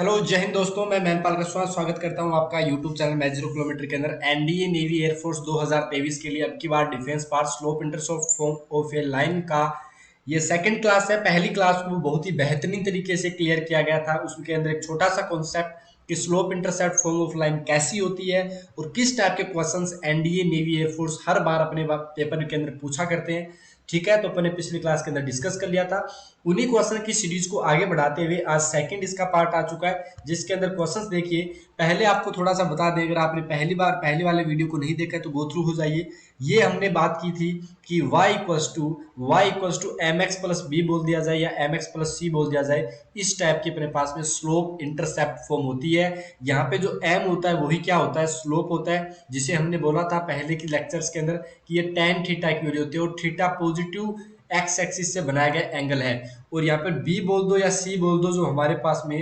Hello जय हिंद दोस्तों, मैं मैनपाल रसवाल स्वागत करता हूं आपका यूट्यूब चैनल मैच 0 किलोमीटर के अंदर। एनडीए नेवी एयरफोर्स 2023 के लिए अब की बार defence part slope intercept form of a line का ये सेकंड क्लास है। पहली क्लास को बहुत ही बेहतरीन तरीके से क्लियर किया गया था। उसके अंदर एक छोटा सा कॉन्सेप्ट कि slope intercept form of line कैसी होती है और किस टाइप के क्वेश्चंस एनडीए नेवी एयरफोर्स हर बार अपने पेपर के अंदर पूछा करते हैं। ठीक है, तो अपने पिछली क्लास के अंदर डिस्कस कर लिया था। उन्हीं क्वेश्चन की सीरीज को आगे बढ़ाते हुए आज सेकंड इसका पार्ट आ चुका है, जिसके अंदर क्वेश्चंस देखिए। पहले आपको थोड़ा सा बता दें, अगर आपने पहले वाले वीडियो को नहीं देखा तो गो थ्रू हो जाइए। ये हमने बात की थी कि y equals to M x plus b बोल दिया जाए या एम एक्स प्लस सी बोल दिया जाए। इस टाइप की अपने पास में स्लोप इंटरसेप्ट फॉर्म होती है। यहाँ पे जो m होता है वही क्या होता है, स्लोप होता है, जिसे हमने बोला था पहले की लेक्चर्स के अंदर कि ये tan थीटा की वैल्यू होती है और थीटा पॉजिटिव एक्स एक्सिस से बनाया गया एंगल है। और यहाँ पर बी बोल दो या सी बोल दो, जो हमारे पास में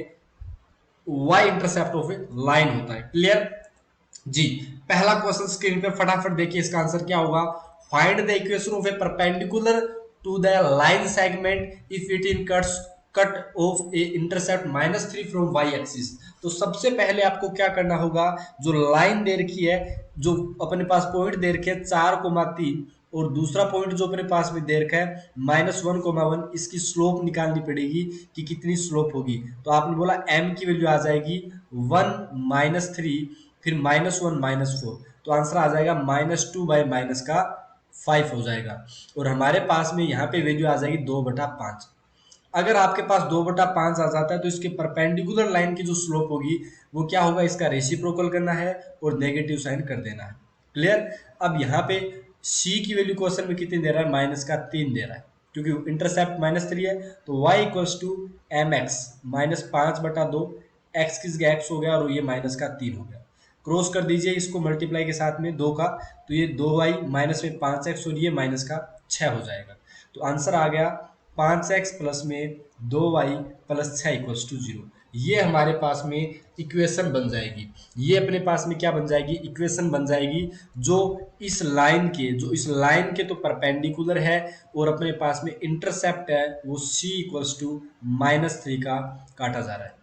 y intercept of a line होता है। क्लियर जी। पहला क्वेश्चन स्क्रीन पे फटाफट देखिए, इसका आंसर क्या होगा। Find the equation of a perpendicular to the line segment if it in cut off a intercept -3 from y axis. तो सबसे पहले आपको क्या करना होगा, जो लाइन दे रखी है, जो अपने पास पॉइंट दे रखे है 4,3 और दूसरा पॉइंट जो अपने पास में दे रखा है -1,1, इसकी स्लोप निकालनी पड़ेगी कि कितनी स्लोप होगी। तो आपने बोला m की वैल्यू आ जाएगी 1 - 3 फिर -1 -4, तो आंसर आ जाएगा -2 बाई -5 हो जाएगा। और हमारे पास में यहाँ पे वैल्यू आ जाएगी 2/5। अगर आपके पास 2/5 आ जाता है तो इसके परपेंडिकुलर लाइन की जो स्लोप होगी वो क्या होगा, इसका रेसिप्रोकल करना है और नेगेटिव साइन कर देना है। क्लियर। अब यहाँ पे सी की वैल्यू क्वेश्चन में कितनी दे रहा है, -3 दे रहा है, क्योंकि इंटरसेप्ट -3 है। तो y equals to M x -5/2, x किस गया एक्स हो गया और ये -3 हो गया। क्रॉस कर दीजिए इसको मल्टीप्लाई के साथ में 2 का, तो ये 2y माइनस में 5x और ये -6 हो जाएगा। तो आंसर आ गया 5x प्लस में 2y प्लस 6 इक्वल्स टू 0। ये हमारे पास में इक्वेशन बन जाएगी। ये अपने पास में क्या बन जाएगी, इक्वेशन बन जाएगी, जो इस लाइन के तो परपेंडिकुलर है और अपने पास में इंटरसेप्ट है वो c इक्वल्स टू -3 का काटा जा रहा है।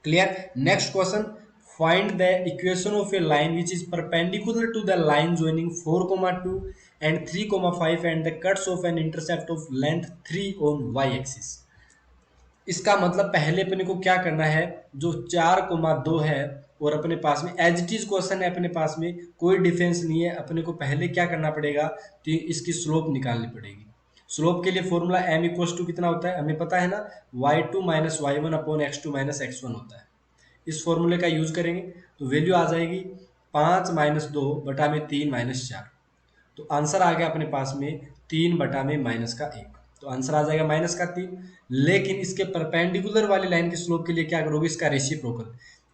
Clear. Next question, find the equation of a line which is perpendicular to the line joining 4,2 and 3,5 and the cuts of an intercept of length 3 on y axis। इसका मतलब पहले अपने को क्या करना है, जो 4,2 है और अपने पास में एज इट इज क्वेश्चन है, अपने पास में कोई डिफेंस नहीं है। अपने को पहले क्या करना पड़ेगा, तो इसकी स्लोप निकालनी पड़ेगी। स्लोप के लिए फॉर्मूला m इक्वल्स टू कितना होता है, हमें पता है ना, y2 - y1 upon x2 - x1 होता है। इस फॉर्मूले का यूज करेंगे तो वैल्यू आ जाएगी 5 - 2 बटा में 3 - 4। तो आंसर आ गया अपने पास में 3 बटा में -1, तो आंसर आ जाएगा -3। लेकिन इसके परपेंडिकुलर वाली लाइन की स्लोप के लिए क्या करोगे, इसका रेसिप्रोकल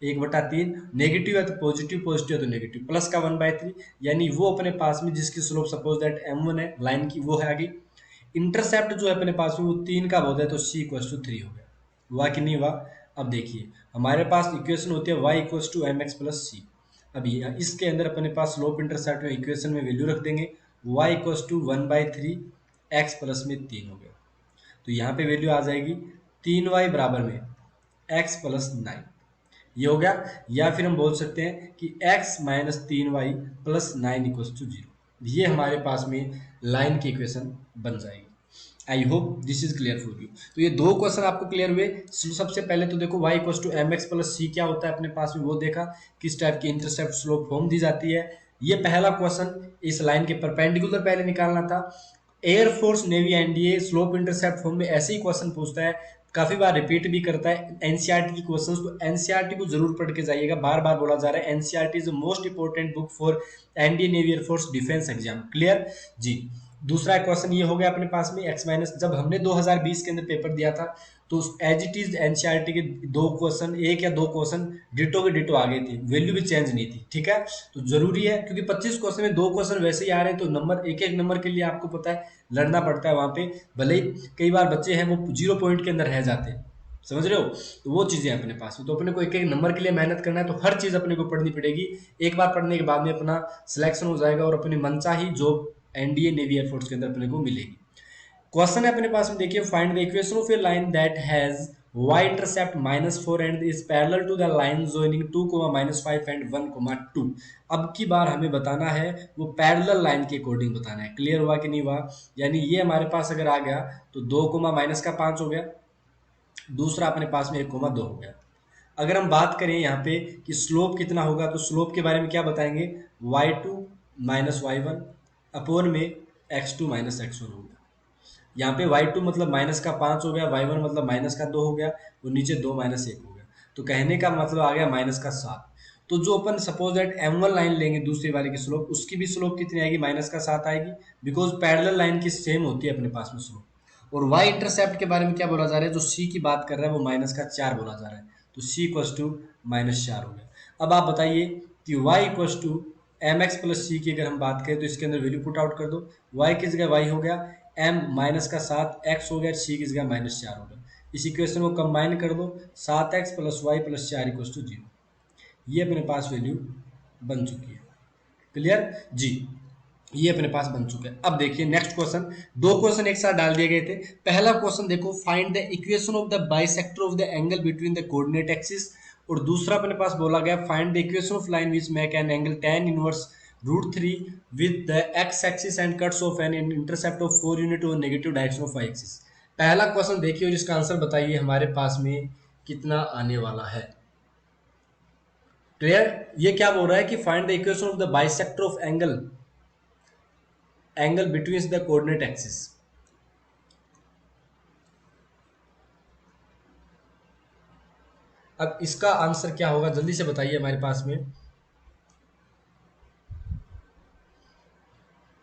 1/3, नेगेटिव है तो पॉजिटिव, पॉजिटिव है तो नेगेटिव, प्लस का 1/3, यानी वो अपने पास में जिसकी स्लोप सपोज दैट m1 है लाइन की, वो है आगे। इंटरसेप्ट जो है अपने पास में वो 3 का बहुत है, तो c इक्वल्स टू 3 हो गया। हुआ कि नहीं हुआ। अब देखिए हमारे पास इक्वेशन होती है y equals to M x plus C. अब ये इसके अंदर अपने पास स्लोप इंटरसेप्ट में इक्वेशन में वैल्यू रख देंगे, y equals to 1/3 X plus में 3 हो गया। तो यहाँ पे वैल्यू आ जाएगी 3y बराबर में x प्लस 9, ये हो गया। या फिर हम बोल सकते हैं कि x minus 3y plus 9 equals to 0। ये हमारे पास में लाइन की इक्वेशन बन जाएगी। I hope this is clear for you. तो ये दो क्वेश्चन आपको क्लियर हुए। सबसे पहले तो देखो y equals to M x plus C क्या होता है, अपने पास में वो देखा, किस टाइप की इंटरसेप्ट स्लोप फॉर्म दी जाती है। ये पहला क्वेश्चन इस लाइन के परपेंडिकुलर पहले निकालना था। Air force navy NDA slope intercept form में ऐसे ही क्वेश्चन पूछता है, काफी बार रिपीट भी करता है एनसीईआरटी की क्वेश्चंस। तो एनसीईआरटी को जरूर पढ़ के जाइएगा, बार बार बोला जा रहा है NCERT is the most important book for NDA navy air force defence exam. Clear जी। दूसरा क्वेश्चन ये हो गया अपने पास में x माइनस, जब हमने 2020 के अंदर पेपर दिया था तो एज इट इज एनसीईआरटी के दो क्वेश्चन, एक या दो क्वेश्चन डिटो के डिटो आ गए थे, वैल्यू भी चेंज नहीं थी। ठीक है, तो जरूरी है क्योंकि 25 क्वेश्चन में दो क्वेश्चन वैसे ही आ रहे हैं, तो नंबर एक एक नंबर के लिए आपको पता है लड़ना पड़ता है वहां पे। भले ही कई बार बच्चे हैं वो 0 पॉइंट के अंदर रह जाते हैं, समझ रहे हो, तो वो चीजें अपने पास में, तो अपने को एक एक नंबर के लिए मेहनत करना है, तो हर चीज अपने को पढ़नी पड़ेगी। एक बार पढ़ने के बाद में अपना सिलेक्शन हो जाएगा और अपनी मनचाही जॉब एनडीए नेवी एयरफोर्स के अंदर अपने को मिलेगी। क्वेश्चन है अपने पास में, देखिए find the equation of a line that has y intercept -4 and is parallel to the line joining 2, -5 and 1, 2। अब की बार हमें बताना है वो पैरेलल लाइन के अकॉर्डिंग बताना है। क्लियर हुआ कि नहीं हुआ? यानी ये हमारे पास अगर आ गया तो 2, -5 हो गया, दूसरा अपने पास में 1, 2 हो गया। अगर हम बात करें यहाँ पे कि स्लोप कितना होगा, तो स्लोप के बारे में क्या बताएंगे, y2 -y1 अपोन में x2 -x1 होगा। यहाँ पे y2 मतलब -5 हो गया, y1 मतलब -2 हो गया, और नीचे 2 -1 हो गया। तो कहने का मतलब आ गया -7। तो जो अपन सपोज दैट m1 लाइन लेंगे दूसरी वाले की स्लोप, उसकी भी स्लोप कितनी आएगी, -7 आएगी, बिकॉज पैरेलल लाइन की सेम होती है अपने पास में स्लोप। और y इंटरसेप्ट के बारे में क्या बोला जा रहा है, जो c की बात कर रहा है वो -4 बोला जा रहा है, तो c इक्वस टू -4 हो गया। अब आप बताइए कि y equals to M x plus C की अगर हम बात करें तो इसके अंदर वैल्यू पुट आउट कर दो। y की जगह y हो गया m -7, x हो गया, c की जगह -4 हो गया। इस इक्वेशन को कंबाइन कर दो, 7x plus y plus 4 equals to 0। ये अपने पास वैल्यू बन चुकी है। क्लियर जी, ये अपने पास बन चुका है। अब देखिए नेक्स्ट क्वेश्चन, दो क्वेश्चन एक साथ डाल दिए गए थे। पहला क्वेश्चन देखो, find the equation of the bisector of the angle between the coordinate axis. और दूसरा अपने पास बोला गया find the equation of line which make an angle tan inverse √3 with the X axis and cuts off an intercept of 4 unit और negative direction of y axis. पहला question देखिए और इसका आंसर बताइए हमारे पास में कितना आने वाला है। क्लियर? ये क्या बोल रहा है कि find the equation of the bisector of angle between the coordinate axis. अब इसका आंसर क्या होगा जल्दी से बताइए हमारे पास में।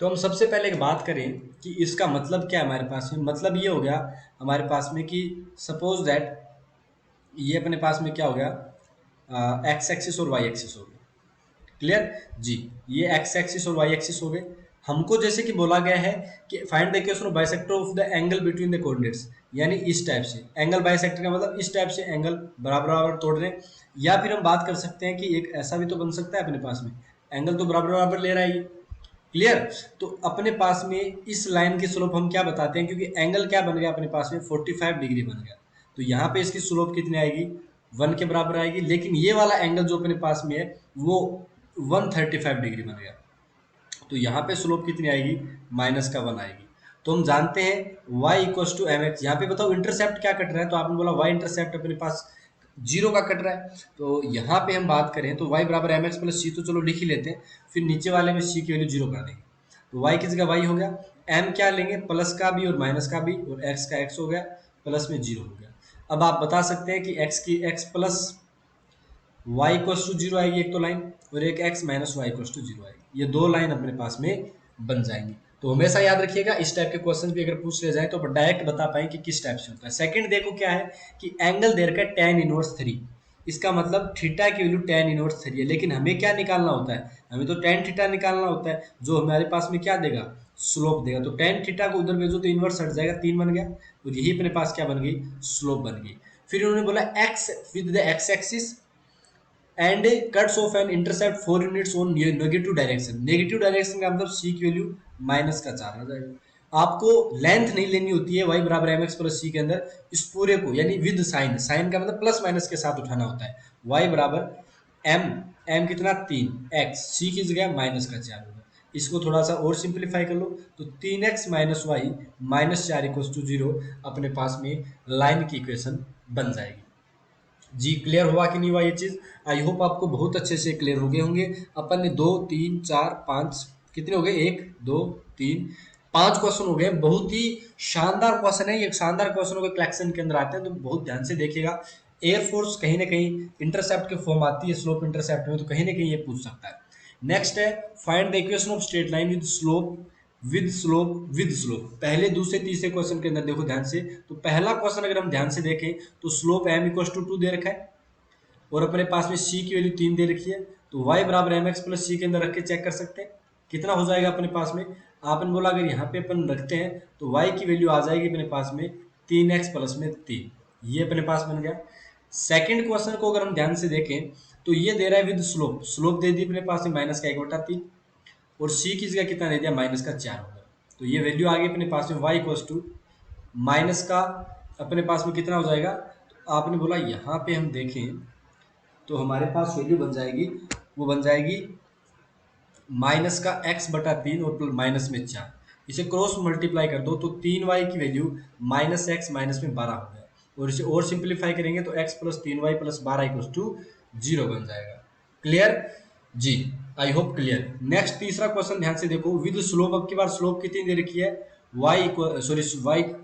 तो हम सबसे पहले एक बात करें कि इसका मतलब क्या है हमारे पास में। मतलब ये हो गया हमारे पास में कि सपोज दैट ये अपने पास में क्या हो गया, एक्स एक्सिस और वाई एक्सिस हो गया। क्लियर जी, ये एक्स एक्सिस और वाई एक्सिस हो गए। हमको जैसे कि बोला गया है कि find the equation of bisector of the angle between the coordinates, यानी इस टाइप से एंगल बाइसेक्टर का मतलब इस टाइप से एंगल बराबर बराबर तोड़ रहे हैं। या फिर हम बात कर सकते हैं कि एक ऐसा भी तो बन सकता है अपने पास में, एंगल तो बराबर बराबर ले रहा है ये। क्लियर? तो अपने पास में इस लाइन की स्लोप हम क्या बताते हैं, क्योंकि एंगल क्या बन गया अपने पास में 45 डिग्री बन गया, तो यहाँ पे इसकी स्लोप कितनी आएगी, 1 के बराबर आएगी। लेकिन ये वाला एंगल जो अपने पास में है वो 135 डिग्री बन गया, तो यहाँ पे स्लोप कितनी आएगी, -1 आएगी। तो हम जानते हैं y equals to M x. यहाँ पे बताओ इंटरसेप्ट क्या कट रहा है, तो आपने बोला y इंटरसेप्ट अपने पास 0 का कट रहा है। तो यहाँ पे हम बात करें तो y बराबर एम एक्स प्लस सी, तो चलो लिख ही लेते हैं, फिर नीचे वाले में c की वैल्यू 0 कर देंगे। तो y की जगह y हो गया, m क्या लेंगे, प्लस का भी और माइनस का भी, और x का x हो गया, प्लस में 0 हो गया। अब आप बता सकते हैं कि x plus y equals to 0 आएगी एक तो लाइन, और एक x minus y equals to 0 आएगी। ये दो लाइन अपने पास में बन जाएंगी। तो हमेशा याद रखिएगा इस टाइप के क्वेश्चन भी अगर पूछ ले जाए तो डायरेक्ट बता पाए कि किस टाइप से होता है। सेकंड देखो क्या है कि एंगल दे रखा है tan इनवर्स 3, इसका मतलब थीटा की वैल्यू tan इनवर्स 3 है। लेकिन हमें क्या निकालना होता है, हमें तो tan थीटा निकालना होता है, जो हमारे पास में क्या देगा, स्लोप देगा। तो tan थीटा को उधर भेजो तो इनवर्स हट जाएगा, 3 बन गया, और यही अपने पास क्या बन गई, स्लोप बन गई। फिर उन्होंने बोला x with the x axis and cuts off an intercept 4 units on negative direction. Negative direction का मतलब c की वैल्यू -4 आ जाएगा। आपको लेंथ नहीं लेनी होती है y बराबर एम एक्स प्लस सी के अंदर, इस पूरे को यानी विद साइन, साइन का मतलब प्लस माइनस के साथ उठाना होता है। y बराबर एम कितना 3 x, c की जगह -4 होगा। इसको थोड़ा सा और सिंप्लीफाई कर लो तो 3x minus Y -4 equal to 0 अपने पास में लाइन की इक्वेशन बन जाएगी। जी क्लियर हुआ कि नहीं हुआ ये चीज? आई होप आपको बहुत अच्छे से क्लियर हो गए होंगे। अपन ने 2 3 4 5 कितने हो गए, 1 2 3 5 क्वेश्चन हो गए। बहुत ही शानदार क्वेश्चन है ये, शानदार क्वेश्चनों के कलेक्शन के अंदर आते हैं, तो बहुत ध्यान से देखिएगा। एयरफोर्स कहीं ना कहीं इंटरसेप्ट के फॉर्म आती है स्लोप इंटरसेप्ट में, तो कहीं ना कहीं ये पूछ सकता है। नेक्स्ट है find the equation of straight line with slope. पहले दूसरे तीसरे क्वेश्चन के अंदर देखो ध्यान से, तो पहला क्वेश्चन अगर हम ध्यान से देखें तो स्लोप m इक्वल टू 2 दे रखा है, और अपने पास में c की वैल्यू 3 दे रखी है। तो y बराबर एम एक्स प्लस सी के अंदर रख के चेक कर सकते हैं कितना हो जाएगा अपने पास में। आपने बोला अगर यहाँ पे अपन रखते हैं तो y की वैल्यू आ जाएगी अपने पास में 3x प्लस में 3, ये अपने पास बन गया। सेकंड क्वेश्चन को अगर हम ध्यान से देखें तो ये दे रहा है विद स्लोप, स्लोप दे दी अपने पास में -1/3, और c की जगह कितना दे दिया -4 होगा। तो ये वैल्यू आ गई अपने पास में y इक्वस टू माइनस का अपने पास में कितना हो जाएगा, आपने बोला यहाँ पे हम देखें तो हमारे पास वैल्यू बन जाएगी, वो बन जाएगी माइनस का x बटा 3 और माइनस में 4। इसे क्रॉस मल्टीप्लाई कर दो तो 3y की वैल्यू माइनस एक्स माइनस में 12 हो गया, और इसे और सिंप्लीफाई करेंगे तो x plus 3y plus 12 equals to 0 बन जाएगा। क्लियर जी, आई होप क्लियर। नेक्स्ट तीसरा क्वेश्चन ध्यान से देखो, विद स्लोप, अब की बार स्लोप कितनी दे रखी है, y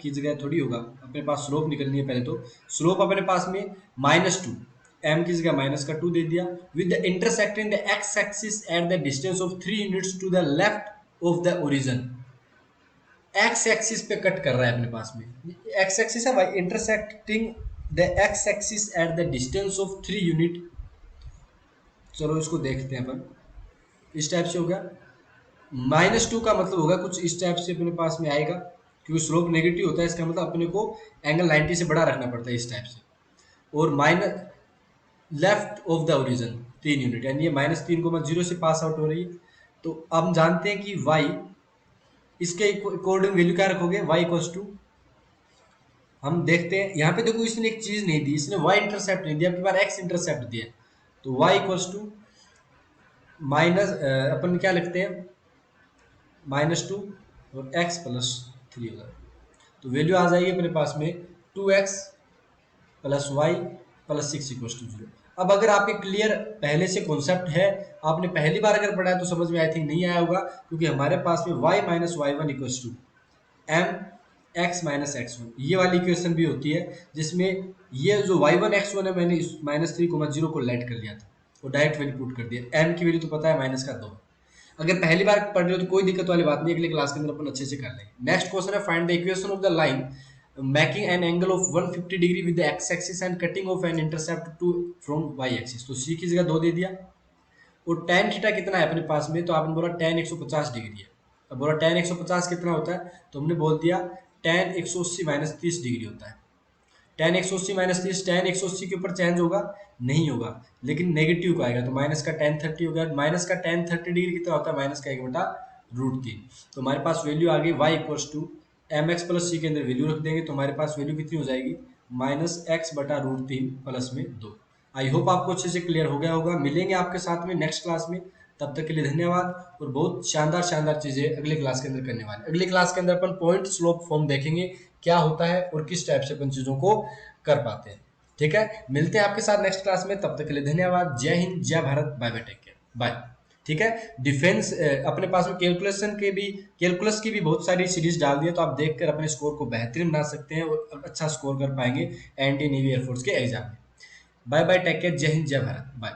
की जगह थोड़ी होगा, अपने पास स्लोप निकलनी है पहले। तो स्लोप अपने पास में -2, m की जगह माइनस का 2 दे दिया, with the intersect in the x axis at the distance of 3 units to the left of the origin. x axis पे कट कर रहा है अपने पास में, x एक्सिस है भाई, intersecting the x axis at the distance of 3 unit. चलो इसको देखते हैं अपन, इस टाइप से हो गया। -2 का मतलब होगा कुछ इस टाइप से अपने पास में आएगा, क्योंकि स्लोप नेगेटिव होता है, इसका मतलब अपने को एंगल 90 से बड़ा रखना पड़ता है इस टाइप से। और minus left of the origin 3 unit, यानी ये -3 को 0 से पास आउट हो रही है। तो अब हम जानते हैं कि y, इसके अकॉर्डिंग वैल्यू क्या रखोगे, y इक्वल्स टू, हम देखते हैं यहाँ पे देखो इसने एक चीज नहीं दी, इसने y इंटरसेप्ट नहीं दिया, आपके पास x इंटरसेप्ट दिया, तो y इक्वल्स टू माइनस, अपन क्या लिखते हैं, -2 और x प्लस 3 होगा, तो वैल्यू आ जाएगी अपने पास में 2x plus y plus 6 equal to 0। अब अगर आप एक क्लियर पहले से कॉन्सेप्ट है, आपने पहली बार अगर पढ़ा है तो समझ में आई थिंक नहीं आया होगा, क्योंकि हमारे पास में y minus y one equal to M x minus x one, ये वाली इक्वेशन भी होती है, जिसमें ये जो y1 x1 है, मैंने -3, 0 को लेट कर लिया था और डायरेक्ट वैल्यू पुट कर दिया, m की वैल्यू तो पता है माइनस का 2। अगर पहली बार पढ़ रहे हो तो कोई दिक्कत वाली बात नहीं, अगले क्लास के अंदर अपन अच्छे से कर लेंगे। नेक्स्ट क्वेश्चन है, find the equation of the line making an angle of 150 degree with the X axis and cutting of an intercept to from Y axis. तो सी की जगह 2 दे दिया, और tan थीटा कितना है अपने पास में, तो आपने बोला tan 150 डिग्री है। अब बोला tan 150 कितना होता है, तो हमने बोल दिया tan 180 माइनस 30 डिग्री होता है। tan 180 माइनस 30, tan 180 के ऊपर चेंज होगा नहीं होगा, लेकिन नेगेटिव का आएगा, तो माइनस का tan 30 हो गया। माइनस का tan 30 डिग्री कितना होता है, माइनस का 1/√3। तो हमारे पास वैल्यू आ गई y equals to M x plus C के अंदर वैल्यू रख देंगे, तो हमारे पास वैल्यू कितनी हो जाएगी, -x/√3 प्लस में 2। आई होप आपको अच्छे से क्लियर हो गया होगा। मिलेंगे आपके साथ में नेक्स्ट क्लास में, तब तक के लिए धन्यवाद। और बहुत शानदार शानदार चीजें अगले क्लास के अंदर करने वाले। अगले क्लास के अंदर अपन पॉइंट स्लोप फॉर्म देखेंगे, क्या होता है और किस टाइप से अपन चीजों को कर पाते हैं। ठीक है, मिलते हैं आपके साथ नेक्स्ट क्लास में, तब तक के लिए धन्यवाद। जय हिंद, जय Bharat, bye bye, take care, bye. ठीक है, डिफेंस अपने पास में कैलकुलस की भी बहुत सारी सीरीज डाल दी है, तो आप देखकर अपने स्कोर को बेहतरीन बना सकते हैं और अच्छा स्कोर कर पाएंगे एनडी नेवी एयरफोर्स के एग्जाम में। बाय बाय, टेक केयर, जय हिंद, जय भारत, बाय।